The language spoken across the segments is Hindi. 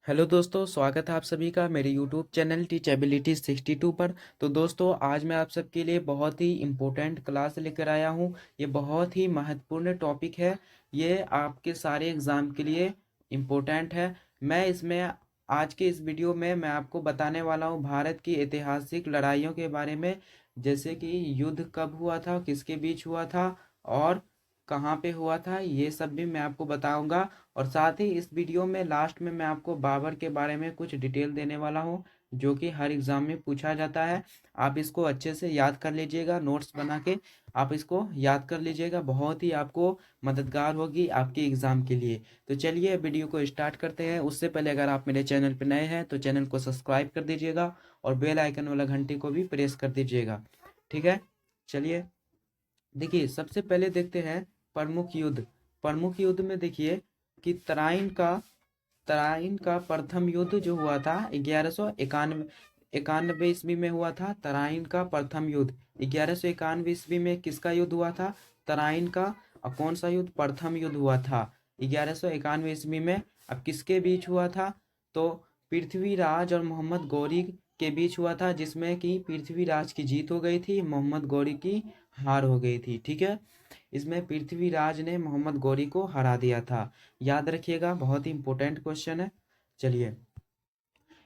हेलो दोस्तों, स्वागत है आप सभी का मेरे यूट्यूब चैनल टीचेबिलिटी 62 पर। तो दोस्तों, आज मैं आप सबके लिए बहुत ही इम्पोर्टेंट क्लास लेकर आया हूँ। ये बहुत ही महत्वपूर्ण टॉपिक है। ये आपके सारे एग्ज़ाम के लिए इम्पोर्टेंट है। मैं इसमें आज के इस वीडियो में मैं आपको बताने वाला हूँ भारत की ऐतिहासिक लड़ाइयों के बारे में, जैसे कि युद्ध कब हुआ था, किसके बीच हुआ था और कहाँ पे हुआ था, ये सब भी मैं आपको बताऊंगा। और साथ ही इस वीडियो में लास्ट में मैं आपको बाबर के बारे में कुछ डिटेल देने वाला हूँ, जो कि हर एग्जाम में पूछा जाता है। आप इसको अच्छे से याद कर लीजिएगा, नोट्स बना के आप इसको याद कर लीजिएगा, बहुत ही आपको मददगार होगी आपके एग्जाम के लिए। तो चलिए वीडियो को स्टार्ट करते हैं। उससे पहले अगर आप मेरे चैनल पर नए हैं तो चैनल को सब्सक्राइब कर दीजिएगा और बेल आइकन वाला घंटी को भी प्रेस कर दीजिएगा। ठीक है, चलिए देखिए, सबसे पहले देखते हैं प्रमुख युद्ध। प्रमुख युद्ध में देखिए कि तराइन का प्रथम युद्ध जो हुआ था 1191 इक्यानवे ईस्वी में हुआ था। तराइन का प्रथम युद्ध 1191 ईस्वी में किसका युद्ध हुआ था? तराइन का। और कौन सा युद्ध? प्रथम युद्ध हुआ था 1191 ईस्वी में। अब किसके बीच हुआ था? तो पृथ्वीराज और मोहम्मद गौरी के बीच हुआ था, जिसमें कि पृथ्वीराज की जीत हो गई थी, मोहम्मद गौरी की हार हो गई थी। ठीक है, इसमें पृथ्वीराज ने मोहम्मद गौरी को हरा दिया था। याद रखिएगा, बहुत ही इंपॉर्टेंट क्वेश्चन है। चलिए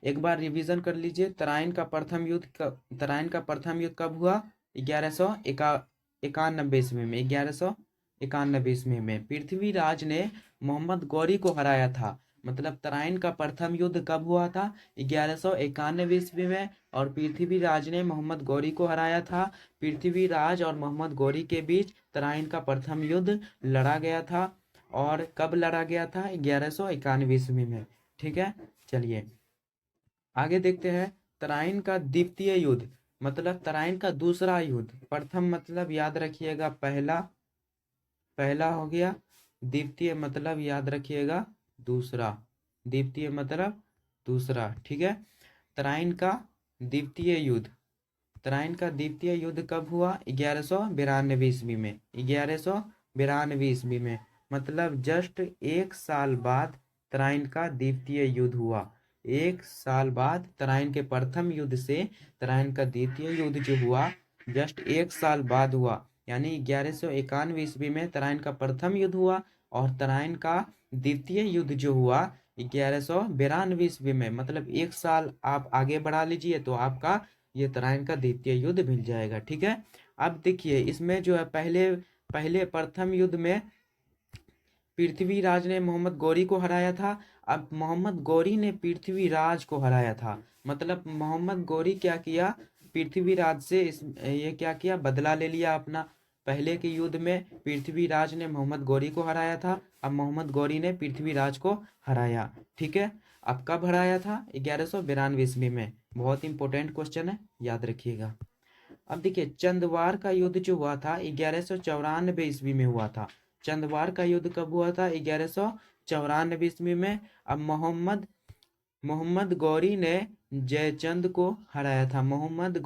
एक बार रिवीजन कर लीजिए। तराइन का प्रथम युद्ध कब हुआ? 1191 ईस्वी में। 1191 ईस्वी में पृथ्वीराज ने मोहम्मद गौरी को हराया था। मतलब तराइन का प्रथम युद्ध कब हुआ था? 1191 ईस्वी में। और पृथ्वीराज ने मोहम्मद गौरी को हराया था। पृथ्वीराज और मोहम्मद गौरी के बीच तराइन का प्रथम युद्ध लड़ा गया था। और कब लड़ा गया था? 1191 ईस्वी में। ठीक है, चलिए आगे देखते हैं। तराइन का द्वितीय युद्ध मतलब तराइन का दूसरा युद्ध। प्रथम मतलब याद रखिएगा पहला, पहला हो गया। द्वितीय मतलब याद रखिएगा दूसरा, द्वितीय मतलब दूसरा। ठीक है, तराइन का द्वितीय युद्ध। तराइन का द्वितीय युद्ध कब हुआ? 1192 ईस्वी में। 1192 ईस्वी में मतलब जस्ट एक साल बाद तराइन का द्वितीय युद्ध हुआ। एक साल बाद तराइन के प्रथम युद्ध से तराइन का द्वितीय युद्ध जो हुआ, जस्ट एक साल बाद हुआ। यानी 1191 ईस्वी में तराइन का प्रथम युद्ध हुआ और तराइन का द्वितीय युद्ध जो हुआ 1192 ईस्वी में। मतलब एक साल आप आगे बढ़ा लीजिए तो आपका ये तराइन का द्वितीय युद्ध मिल जाएगा। ठीक है, अब देखिए इसमें जो है पहले पहले प्रथम युद्ध में पृथ्वीराज ने मोहम्मद गौरी को हराया था। अब मोहम्मद गौरी ने पृथ्वीराज को हराया था। मतलब मोहम्मद गौरी क्या किया? पृथ्वीराज से ये क्या किया? बदला ले लिया अपना। पहले के युद्ध में पृथ्वीराज ने मोहम्मद गौरी को हराया था, अब मोहम्मद गौरी ने पृथ्वीराज को हराया। ठीक है, अब कब हराया था? 1192 ईस्वी में। बहुत इंपॉर्टेंट क्वेश्चन है, याद रखिएगा। अब देखिए चंदवार का युद्ध जो हुआ था 1194 ईस्वी में हुआ था। चंदवार का युद्ध कब हुआ था? 1194 ईस्वी में। अब मोहम्मद गौरी ने जयचंद को हराया था। मोहम्मद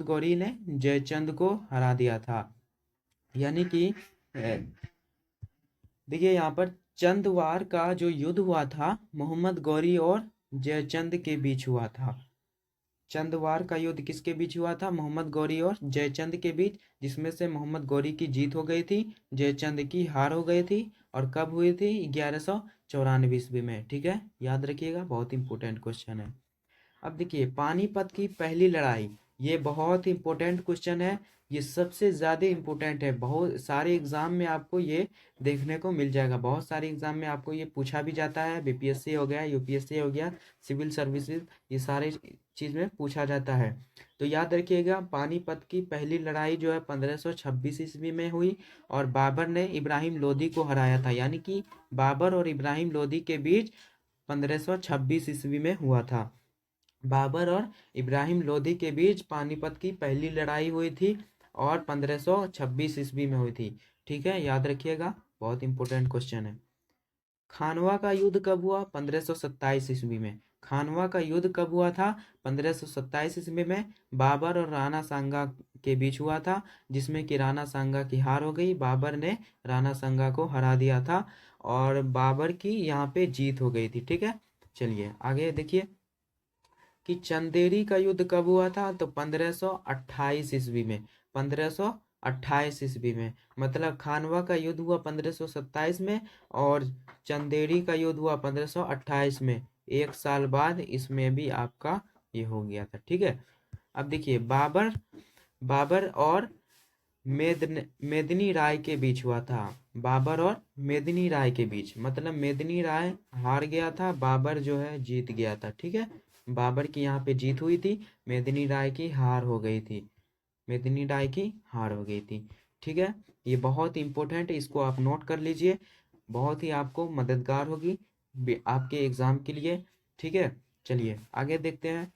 गौरी ने जयचंद को हरा दिया था। यानी कि देखिए यहाँ पर चंदवार का जो युद्ध हुआ था मोहम्मद गौरी और जयचंद के बीच हुआ था। चंदवार का युद्ध किसके बीच हुआ था? मोहम्मद गौरी और जयचंद के बीच, जिसमें से मोहम्मद गौरी की जीत हो गई थी, जयचंद की हार हो गई थी। और कब हुई थी? 1194 ईस्वी में। ठीक है, याद रखिएगा, बहुत इंपॉर्टेंट क्वेश्चन है। अब देखिए पानीपत की पहली लड़ाई, ये बहुत इंपॉर्टेंट क्वेश्चन है। ये सबसे ज़्यादा इंपॉर्टेंट है। बहुत सारे एग्जाम में आपको ये देखने को मिल जाएगा। बहुत सारे एग्जाम में आपको ये पूछा भी जाता है। बीपीएससी हो गया, यूपीएससी हो गया, सिविल सर्विसेज, ये सारे चीज़ में पूछा जाता है। तो याद रखिएगा पानीपत की पहली लड़ाई जो है 1526 ईस्वी में हुई और बाबर ने इब्राहिम लोदी को हराया था। यानी कि बाबर और इब्राहिम लोदी के बीच 1526 ईस्वी में हुआ था। बाबर और इब्राहिम लोदी के बीच पानीपत की पहली लड़ाई हुई थी और 1526 ईस्वी में हुई थी। ठीक है, याद रखिएगा, बहुत इंपॉर्टेंट क्वेश्चन है। खानवा का युद्ध कब हुआ? 1527 ईस्वी में। खानवा का युद्ध कब हुआ था? 1527 ईस्वी में। बाबर और राणा सांगा के बीच हुआ था, जिसमें कि राणा सांगा की हार हो गई, बाबर ने राणा सांगा को हरा दिया था। और बाबर की यहाँ पे जीत हो गई थी। ठीक है, चलिए आगे देखिए कि चंदेरी का युद्ध कब हुआ था, तो 1528 ईस्वी में। 1528 ईस्वी में, मतलब खानवा का युद्ध हुआ 1527 में और चंदेरी का युद्ध हुआ 1528 में। एक साल बाद इसमें भी आपका ये हो गया था। ठीक है, अब देखिए बाबर बाबर और मेदिनी राय के बीच हुआ था। बाबर और मेदिनी राय के बीच, मतलब मेदिनी राय हार गया था, बाबर जो है जीत गया था। ठीक है, बाबर की यहाँ पे जीत हुई थी, मेदिनी राय की हार हो गई थी। मेदिनी राय की हार हो गई थी। ठीक है, ये बहुत इंपॉर्टेंट है, इसको आप नोट कर लीजिए, बहुत ही आपको मददगार होगी आपके एग्जाम के लिए। ठीक है, चलिए आगे देखते हैं।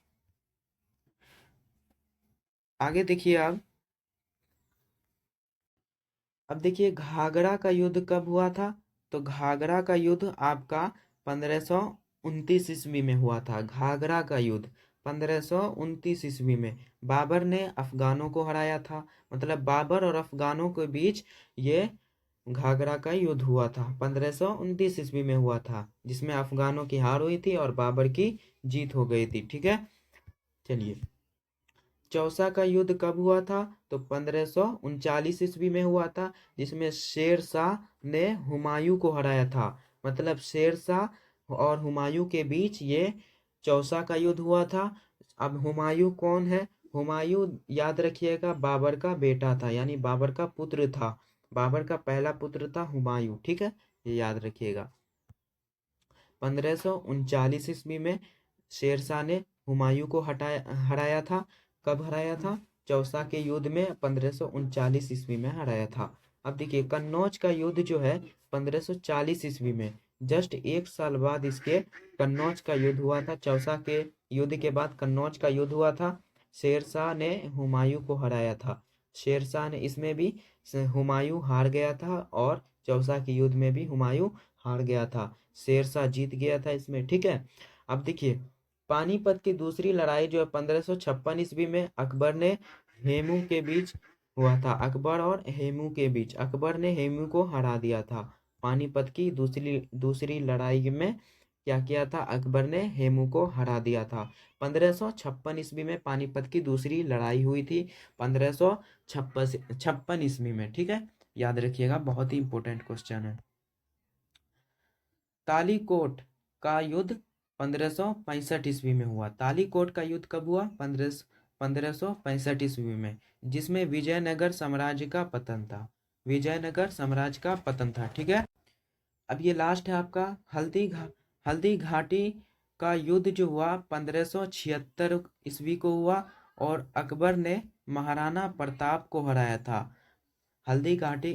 आगे देखिए आप, अब देखिए घाघरा का युद्ध कब हुआ था, तो घाघरा का युद्ध आपका 1529 ईस्वी में हुआ था। घाघरा का युद्ध 1529 ईस्वी में बाबर ने अफगानों को हराया था, मतलब बाबर और अफगानों के बीच ये घाघरा का युद्ध हुआ था। 1529 ईस्वी में हुआ था, जिसमें अफगानों की हार हुई थी और बाबर की जीत हो गई थी। ठीक है, चलिए चौसा का युद्ध कब हुआ था, तो 1539 ईस्वी में हुआ था, जिसमें शेर शाह ने हुमायूं को हराया था। मतलब शेर शाह और हुमायूं के बीच ये चौसा का युद्ध हुआ था। अब हुमायूं कौन है, हुमायूं याद रखिएगा बाबर का बेटा था, यानी बाबर का पुत्र था। बाबर का पहला पुत्र था हुमायूं। ठीक है, ये याद रखिएगा। 1539 ईस्वी में शेरशाह ने हुमायूं को हराया था। कब हराया था, चौसा के युद्ध में 1539 ईस्वी में हराया था। अब देखिए कन्नौज का युद्ध जो है 1540 ईस्वी में, जस्ट एक साल बाद इसके कन्नौज का युद्ध हुआ था। चौसा के युद्ध के बाद कन्नौज का युद्ध हुआ था। शेरशाह ने हुमायूं को हराया था। शेरशाह ने इसमें भी हुमायूं हार गया था और चौसा के युद्ध में भी हुमायूं हार गया था। शेरशाह जीत गया था इसमें। ठीक है, अब देखिए पानीपत की दूसरी लड़ाई जो है 1556 ईस्वी में अकबर ने हेमू के बीच हुआ था। अकबर और हेमू के बीच, अकबर ने हेमू को हरा दिया था। पानीपत की दूसरी दूसरी लड़ाई में क्या किया था, अकबर ने हेमू को हरा दिया था। 1556 ईस्वी में पानीपत की दूसरी लड़ाई हुई थी, 1556 ईस्वी में। ठीक है, याद रखिएगा, बहुत ही इंपॉर्टेंट क्वेश्चन है। तालीकोट का युद्ध 1565 ईस्वी में हुआ। तालीकोट का युद्ध कब हुआ, 1565 ईस्वी में, जिसमें विजयनगर साम्राज्य का पतन था। विजयनगर साम्राज्य का पतन था। ठीक है, अब ये लास्ट है आपका हल्दी घाटी का युद्ध जो हुआ 1576 ईस्वी को हुआ और अकबर ने महाराणा प्रताप को हराया था। हल्दी घाटी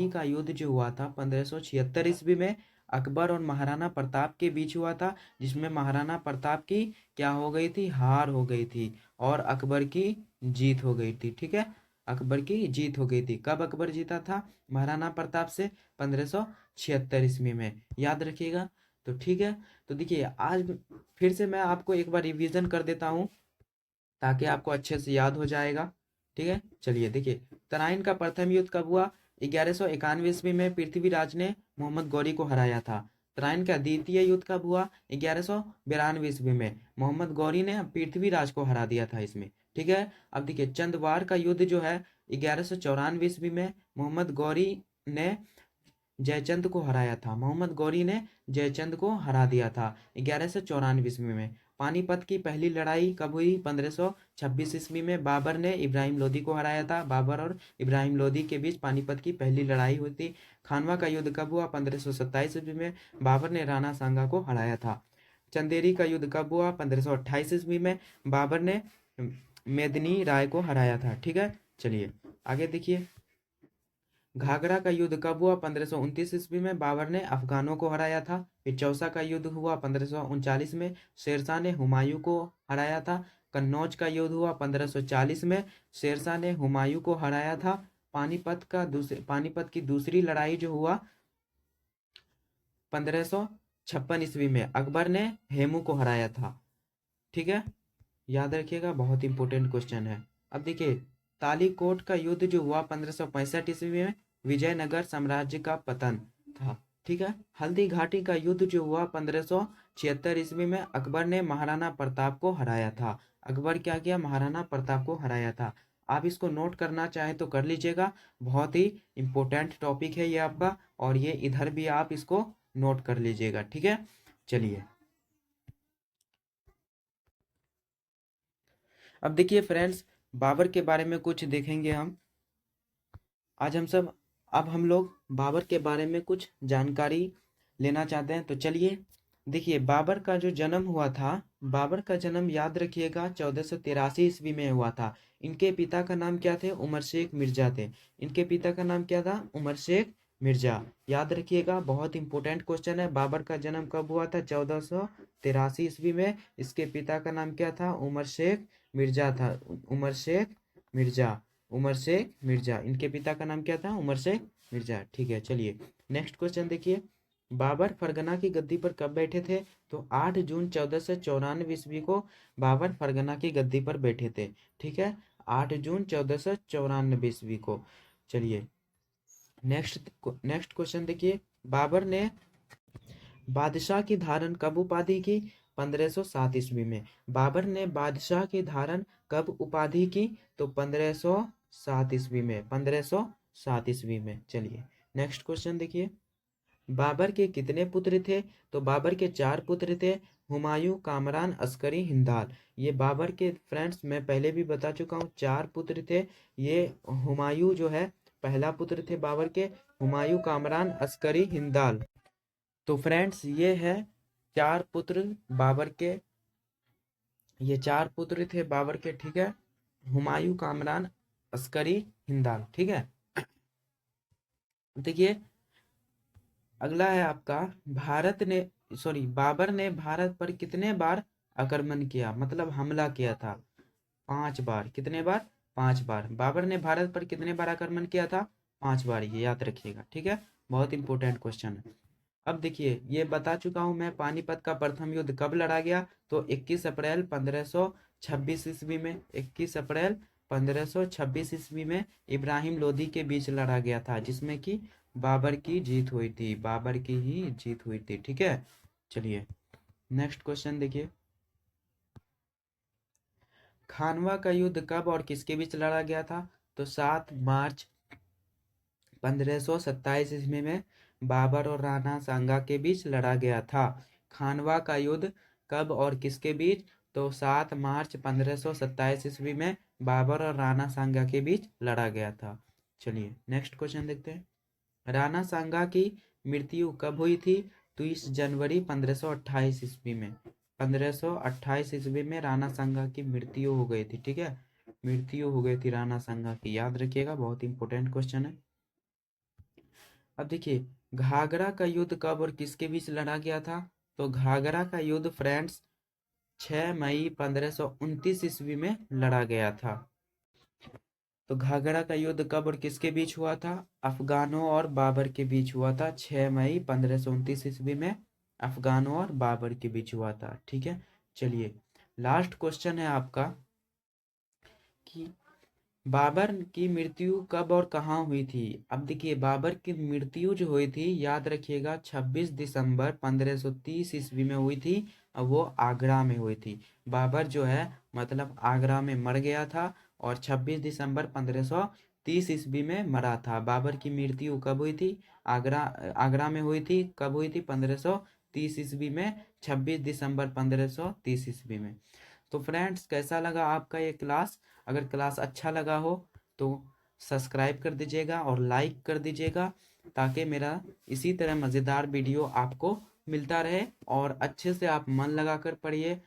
का युद्ध जो हुआ था 1576 ईस्वी में अकबर और महाराणा प्रताप के बीच हुआ था, जिसमें महाराणा प्रताप की क्या हो गई थी, हार हो गई थी और अकबर की जीत हो गई थी। ठीक है, अकबर की जीत हो गई थी। कब अकबर जीता था महाराणा प्रताप से, 1576 ईस्वी में, याद रखिएगा। तो ठीक है, तो देखिए आज फिर से मैं आपको एक बार रिवीजन कर देता हूँ ताकि आपको अच्छे से याद हो जाएगा। ठीक है, चलिए देखिए तराइन का प्रथम युद्ध कब हुआ, 1191 ईस्वी में पृथ्वीराज ने मोहम्मद गौरी को हराया था। तराइन का द्वितीय युद्ध कब हुआ, 1192 ईस्वी में, मोहम्मद गौरी ने पृथ्वीराज को हरा दिया था इसमें। ठीक है, अब देखिए चंदवार का युद्ध जो है 1194 ईस्वी में, मोहम्मद गौरी ने जयचंद को हराया था। मोहम्मद गौरी ने जयचंद को हरा दिया था 1194 ईस्वी में। पानीपत की पहली लड़ाई कब हुई, 1526 ईस्वी में, बाबर ने इब्राहिम लोदी को हराया था। बाबर और इब्राहिम लोदी के बीच पानीपत की पहली लड़ाई हुई थी। खानवा का युद्ध कब हुआ, 1527 ईस्वी में, बाबर ने राणा सांगा को हराया था। चंदेरी का युद्ध कब हुआ, 1528 ईस्वी में, बाबर ने मेदिनी राय को हराया था। ठीक है, चलिए आगे देखिए घाघरा का युद्ध कब हुआ, 1529 ईस्वी में, बाबर ने अफगानों को हराया था। फिर चौसा का युद्ध हुआ 1539 में, शेरशाह ने हुमायूं को हराया था। कन्नौज का युद्ध हुआ 1540 में, शेरशाह ने हुमायूं को हराया था। पानीपत की दूसरी लड़ाई जो हुआ 1556 ईस्वी में, अकबर ने हेमू को हराया था। ठीक है, याद रखिएगा, बहुत इंपॉर्टेंट क्वेश्चन है। अब देखिए तालीकोट का युद्ध जो हुआ 1565 ईस्वी में, विजयनगर साम्राज्य का पतन था। ठीक है, हल्दी घाटी का युद्ध जो हुआ 1576 ईस्वी में, अकबर ने महाराणा प्रताप को हराया था। अकबर क्या किया, महाराणा प्रताप को हराया था। आप इसको नोट करना चाहें तो कर लीजिएगा, बहुत ही इम्पोर्टेंट टॉपिक है ये आपका, और ये इधर भी आप इसको नोट कर लीजिएगा। ठीक है, चलिए अब देखिए फ्रेंड्स, बाबर के बारे में कुछ देखेंगे हम आज हम सब। अब हम लोग बाबर के बारे में कुछ जानकारी लेना चाहते हैं, तो चलिए देखिए, बाबर का जो जन्म हुआ था, बाबर का जन्म याद रखिएगा 1483 ईस्वी में हुआ था। इनके पिता का नाम क्या थे, उमर शेख मिर्जा थे। इनके पिता का नाम क्या था, उमर शेख मिर्जा। याद रखिएगा, बहुत इंपॉर्टेंट क्वेश्चन है। बाबर का जन्म कब हुआ था, 1483 ईस्वी में। इसके पिता का नाम क्या था, उमर शेख मिर्जा था। उमर शेख मिर्जा, उमर शेख मिर्जा। इनके पिता का नाम क्या था, उमर शेख मिर्जा। ठीक है, चलिए नेक्स्ट क्वेश्चन देखिए, बाबर फरगना की गद्दी पर कब बैठे थे, तो 8 जून 1494 ईस्वी को बाबर फरगना की गद्दी पर बैठे थे। ठीक है, 8 जून 1494 ईस्वी को। चलिए नेक्स्ट नेक्स्ट क्वेश्चन देखिए, बाबर ने बादशाह की धारण कब उपाधि की, 1507 ईस्वी में। बाबर ने बादशाह की धारण कब उपाधि की, तो 1507 ईस्वी में, 1507 ईस्वी में। चलिए नेक्स्ट क्वेश्चन देखिए, बाबर के कितने पुत्र थे, तो बाबर के 4 पुत्र थे, हुमायूं, कामरान, अस्करी, हिंदाल। ये बाबर के फ्रेंड्स मैं पहले भी बता चुका हूँ, 4 पुत्र थे। ये हुमायूं जो है पहला पुत्र थे बाबर के, हुमायूं, कामरान, अस्करी, हिंदाल। तो फ्रेंड्स ये है 4 पुत्र बाबर के, ये 4 पुत्र थे बाबर के। ठीक है, हुमायूं, कामरान, अस्करी, हिंदाल। ठीक है, देखिए अगला है आपका, भारत ने सॉरी बाबर ने भारत पर कितने बार आक्रमण किया, मतलब हमला किया था। 5 बार। कितने बार, 5 बार। बाबर ने भारत पर कितने बार आक्रमण किया था, 5 बार। ये याद रखिएगा। ठीक है, बहुत इंपॉर्टेंट क्वेश्चन है। अब देखिए, ये बता चुका हूं मैं, पानीपत का प्रथम युद्ध कब लड़ा गया, तो 21 अप्रैल 1526 ईस्वी में। 21 अप्रैल 1526 ईस्वी में इब्राहिम लोदी के बीच लड़ा गया था, जिसमें कि बाबर की जीत हुई थी, बाबर की ही जीत हुई थी। ठीक है, चलिए नेक्स्ट क्वेश्चन देखिए, खानवा का युद्ध कब और किसके बीच लड़ा गया था, तो 7 मार्च 1527 ईस्वी में बाबर और राणा सांगा के बीच लड़ा गया था। खानवा का युद्ध कब और किसके बीच, तो 7 मार्च 1527 ईस्वी में बाबर और राणा सांगा के बीच लड़ा गया था। चलिए नेक्स्ट क्वेश्चन देखते हैं, राणा सांगा की मृत्यु कब हुई थी, तो 20 जनवरी 1528 ईस्वी में। 1528 ईस्वी में राणा सांगा की मृत्यु हो गई थी। ठीक है, मृत्यु हो गई थी राणा सांगा की, याद रखिएगा, बहुत इंपॉर्टेंट क्वेश्चन है। अब देखिए, घाघरा का युद्ध कब और किसके बीच लड़ा गया था, तो घाघरा का युद्ध फ्रेंड्स 6 मई 1529 ईस्वी में लड़ा गया था। तो घाघरा का युद्ध कब और किसके बीच हुआ था, अफगानों और बाबर के बीच हुआ था। 6 मई 1529 ईस्वी में अफगानों और बाबर के बीच हुआ था। ठीक है, चलिए लास्ट क्वेश्चन है आपका कि बाबर की मृत्यु कब और कहाँ हुई थी। अब देखिए, बाबर की मृत्यु जो हुई थी, याद रखिएगा, 26 दिसंबर 1530 ईस्वी में हुई थी, और वो आगरा में हुई थी। बाबर जो है मतलब आगरा में मर गया था, और 26 दिसंबर 1530 ईस्वी में मरा था। बाबर की मृत्यु कब हुई थी, आगरा आगरा में हुई थी। कब हुई थी, 1530 ईस्वी में, 26 दिसंबर 1530 ईस्वी में। तो फ्रेंड्स, कैसा लगा आपका ये क्लास, अगर क्लास अच्छा लगा हो तो सब्सक्राइब कर दीजिएगा और लाइक कर दीजिएगा, ताकि मेरा इसी तरह मज़ेदार वीडियो आपको मिलता रहे, और अच्छे से आप मन लगा कर पढ़िए,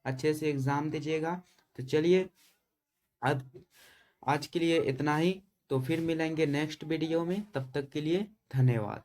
अच्छे से एग्ज़ाम दीजिएगा। तो चलिए अब आज के लिए इतना ही, तो फिर मिलेंगे नेक्स्ट वीडियो में, तब तक के लिए धन्यवाद।